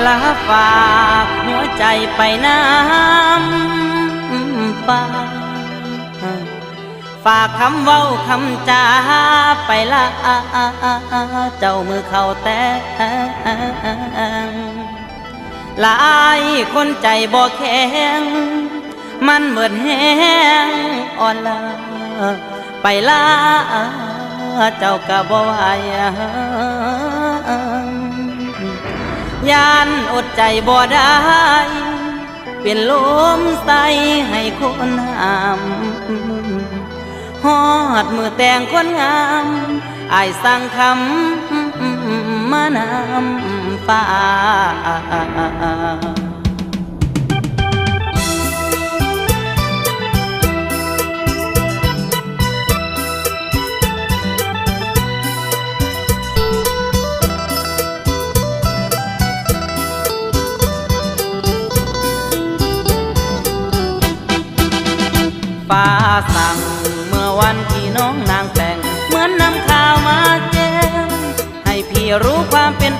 ลาฝากหัวใจไปน้ำฟ้าฝากคำเว้าคำจาไปละเจ้ามือเข้าแต่หลายคนใจบ่แข็งมันเหมือนแห้งอ่อนล้าไปละเจ้าก็บ่ไหวยานอดใจบ่ได้เป็นลมใส่ให้คนห้ามฮอดมือแต่งคนงามอ้ายสั่งคำมานำฟ้าฟ้าสั่งเมื่อวันที่น้องนางแต่งเหมือนนำข่าวมาแจ้งให้พี่รู้ความเป็น